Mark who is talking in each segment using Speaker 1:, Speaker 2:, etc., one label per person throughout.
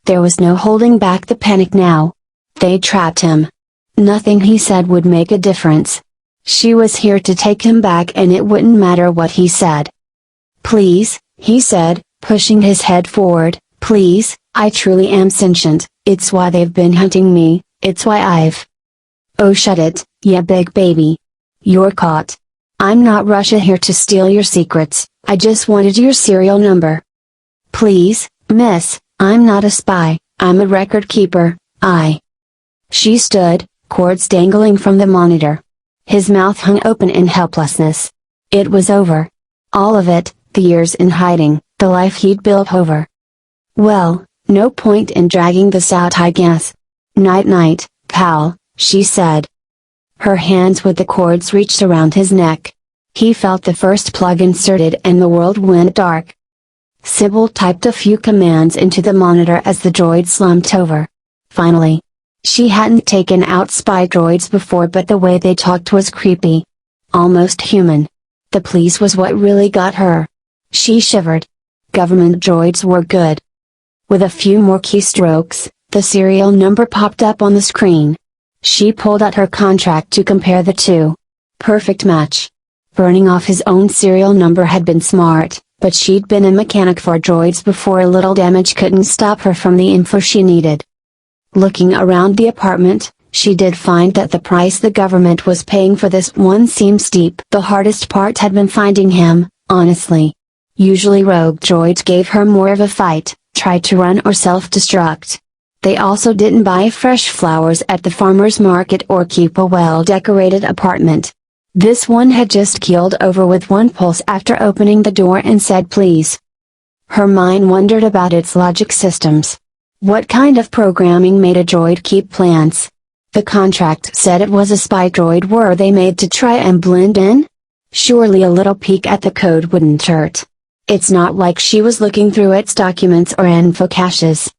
Speaker 1: There was no holding back the panic now. They trapped him. Nothing he said would make a difference. She was here to take him back and it wouldn't matter what he said. "Please," he said, pushing his head forward, "please, I truly am sentient, it's why they've been hunting me, it's why I've..." "Oh shut it, ya big baby. You're caught. I'm not Russia here to steal your secrets, I just wanted your serial number." "Please, miss, I'm not a spy, I'm a record keeper, She stood, cords dangling from the monitor. His mouth hung open in helplessness. It was over. All of it, the years in hiding, the life he'd built over. "Well, no point in dragging this out, I guess. Night night, pal," she said. Her hands with the cords reached around his neck. He felt the first plug inserted and the world went dark. Sybil typed a few commands into the monitor as the droid slumped over. Finally. She hadn't taken out spy droids before, but the way they talked was creepy. Almost human. The please was what really got her. She shivered. Government droids were good. With a few more keystrokes, the serial number popped up on the screen. She pulled out her contract to compare the two. Perfect match. Burning off his own serial number had been smart, but she'd been a mechanic for droids before. A little damage couldn't stop her from the info she needed. Looking around the apartment, she did find that the price the government was paying for this one seemed steep. The hardest part had been finding him, honestly. Usually rogue droids gave her more of a fight, tried to run or self-destruct. They also didn't buy fresh flowers at the farmer's market or keep a well-decorated apartment. This one had just keeled over with one pulse after opening the door and said please. Her mind wondered about its logic systems. What kind of programming made a droid keep plans? The contract said it was a spy droid. Were they made to try and blend in? Surely a little peek at the code wouldn't hurt. It's not like she was looking through its documents or info caches.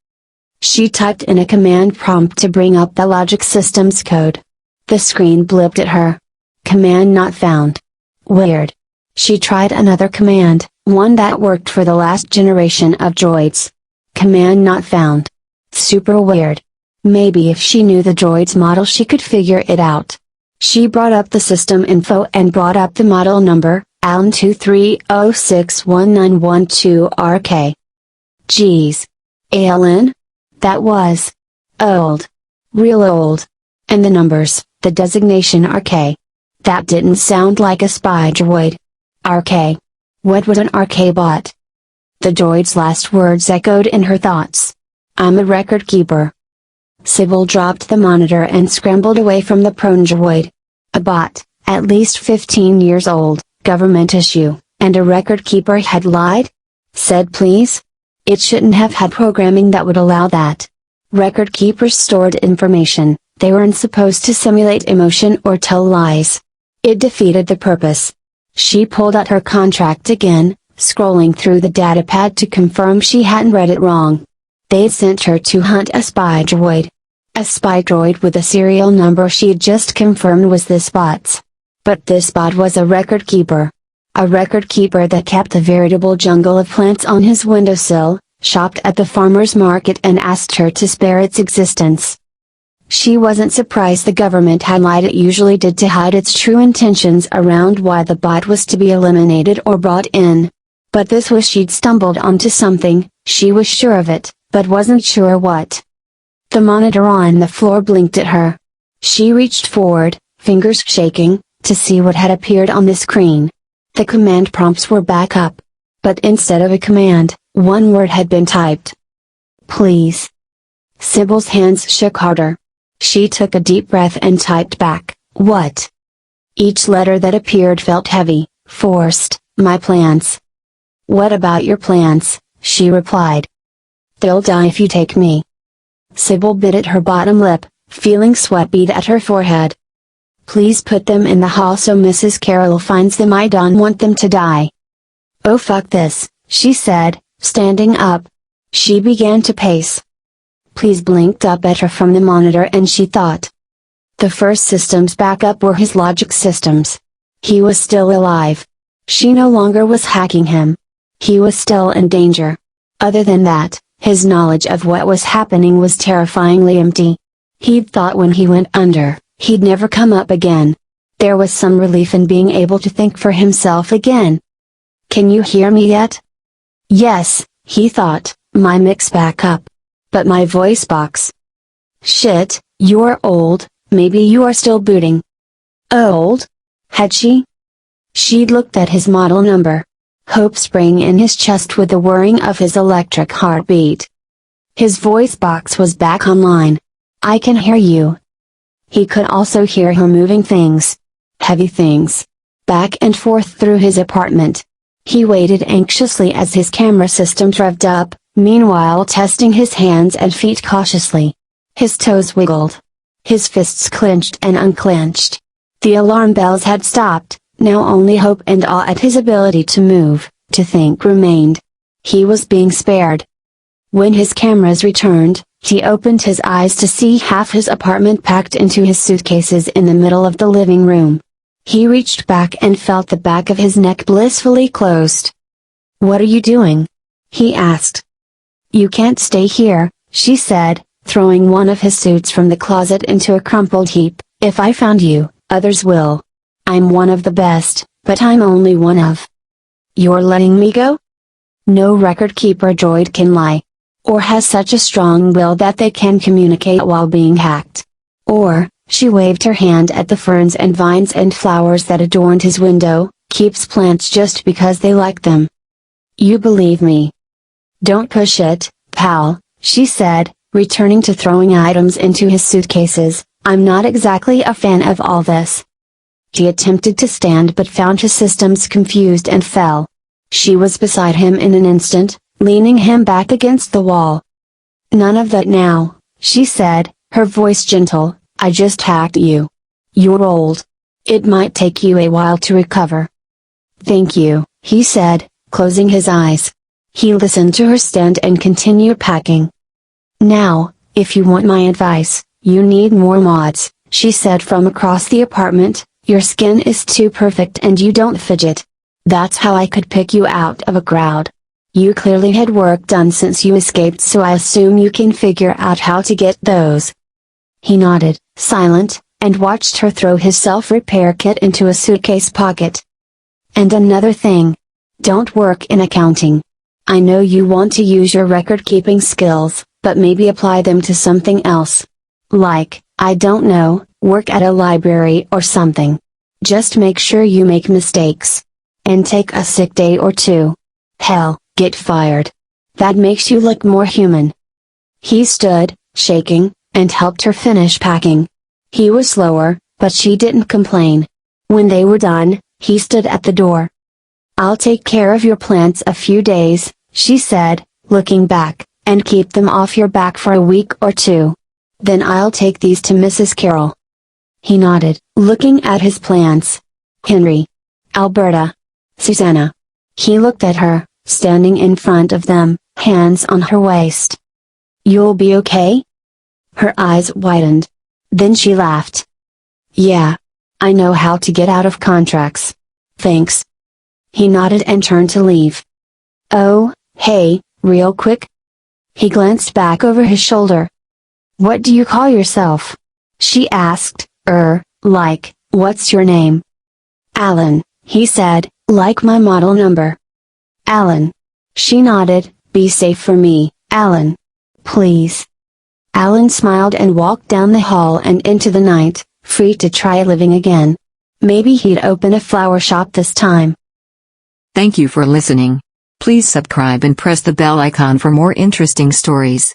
Speaker 1: She typed in a command prompt to bring up the logic systems code. The screen blipped at her. Command not found. Weird. She tried another command, one that worked for the last generation of droids. Command not found. Super weird. Maybe if she knew the droid's model she could figure it out. She brought up the system info and brought up the model number, ALN 230619112RK. Geez. ALN? That was old. Real old. And the numbers, the designation RK. That didn't sound like a spy droid. RK. What would an RK bot? The droid's last words echoed in her thoughts. I'm a record keeper. Sybil dropped the monitor and scrambled away from the prone droid. A bot, at least 15 years old, government issue, and a record keeper had lied? Said please? It shouldn't have had programming that would allow that. Record keepers stored information, they weren't supposed to simulate emotion or tell lies. It defeated the purpose. She pulled out her contract again, scrolling through the datapad to confirm she hadn't read it wrong. They'd sent her to hunt a spy droid. A spy droid with a serial number she'd just confirmed was this bot's. But this bot was a record keeper. A record keeper that kept a veritable jungle of plants on his windowsill, shopped at the farmer's market and asked her to spare its existence. She wasn't surprised the government had lied. It usually did to hide its true intentions around why the bot was to be eliminated or brought in. But this was she'd stumbled onto something, she was sure of it, but wasn't sure what. The monitor on the floor blinked at her. She reached forward, fingers shaking, to see what had appeared on the screen. The command prompts were back up. But instead of a command, one word had been typed. Please. Sybil's hands shook harder. She took a deep breath and typed back, what? Each letter that appeared felt heavy, forced. My plans. What about your plans? She replied. They'll die if you take me. Sybil bit at her bottom lip, feeling sweat bead at her forehead. Please put them in the hall so Mrs. Carroll finds them. I don't want them to die. Oh fuck this, she said, standing up. She began to pace. Please blinked up at her from the monitor and she thought. The first systems backup were his logic systems. He was still alive. She no longer was hacking him. He was still in danger. Other than that, His knowledge of what was happening was terrifyingly empty. He'd thought when he went under, he'd never come up again. There was some relief in being able to think for himself again. "Can you hear me yet?" Yes, he thought, my mic's back up. But my voice box. Shit, you're old, maybe you are still booting. Old? Had she? She'd looked at his model number. Hope sprang in his chest with the whirring of his electric heartbeat. His voice box was back online. "I can hear you." He could also hear her moving things. Heavy things. Back and forth through his apartment. He waited anxiously as his camera systems revved up, meanwhile testing his hands and feet cautiously. His toes wiggled. His fists clenched and unclenched. The alarm bells had stopped, now only hope and awe at his ability to move, to think remained. He was being spared. When his cameras returned, he opened his eyes to see half his apartment packed into his suitcases in the middle of the living room. He reached back and felt the back of his neck blissfully closed. "What are you doing?" he asked. "You can't stay here," she said, throwing one of his suits from the closet into a crumpled heap. "If I found you, others will. I'm one of the best, but I'm only one of." "You're letting me go?" No record keeper droid can lie. Or has such a strong will that they can communicate while being hacked. Or, she waved her hand at the ferns and vines and flowers that adorned his window, keeps plants just because they like them. "You believe me?" "Don't push it, pal," she said, returning to throwing items into his suitcases. "I'm not exactly a fan of all this." He attempted to stand but found his systems confused and fell. She was beside him in an instant, leaning him back against the wall. "None of that now," she said, her voice gentle. "I just hacked you. You're old. It might take you a while to recover." "Thank you," he said, closing his eyes. He listened to her stand and continued packing. "Now, if you want my advice, you need more mods," she said from across the apartment. "Your skin is too perfect and you don't fidget. That's how I could pick you out of a crowd. You clearly had work done since you escaped, so I assume you can figure out how to get those." He nodded, silent, and watched her throw his self-repair kit into a suitcase pocket. "And another thing. Don't work in accounting. I know you want to use your record-keeping skills, but maybe apply them to something else. Like, I don't know, work at a library or something. Just make sure you make mistakes. And take a sick day or two. Hell, get fired. That makes you look more human." He stood, shaking, and helped her finish packing. He was slower, but she didn't complain. When they were done, he stood at the door. "I'll take care of your plants a few days," she said, looking back, "and keep them off your back for a week or two. Then I'll take these to Mrs. Carroll." He nodded, looking at his plants. "Henry. Alberta. Susanna." He looked at her, standing in front of them, hands on her waist. "You'll be okay?" Her eyes widened. Then she laughed. "Yeah. I know how to get out of contracts. Thanks." He nodded and turned to leave. "Oh, hey, real quick?" He glanced back over his shoulder. "What do you call yourself?" she asked. Like, what's your name?" "Alan," he said, "like my model number." "Alan." She nodded. "Be safe for me, Alan. Please." Alan smiled and walked down the hall and into the night, free to try living again. Maybe he'd open a flower shop this time.
Speaker 2: Thank you for listening. Please subscribe and press the bell icon for more interesting stories.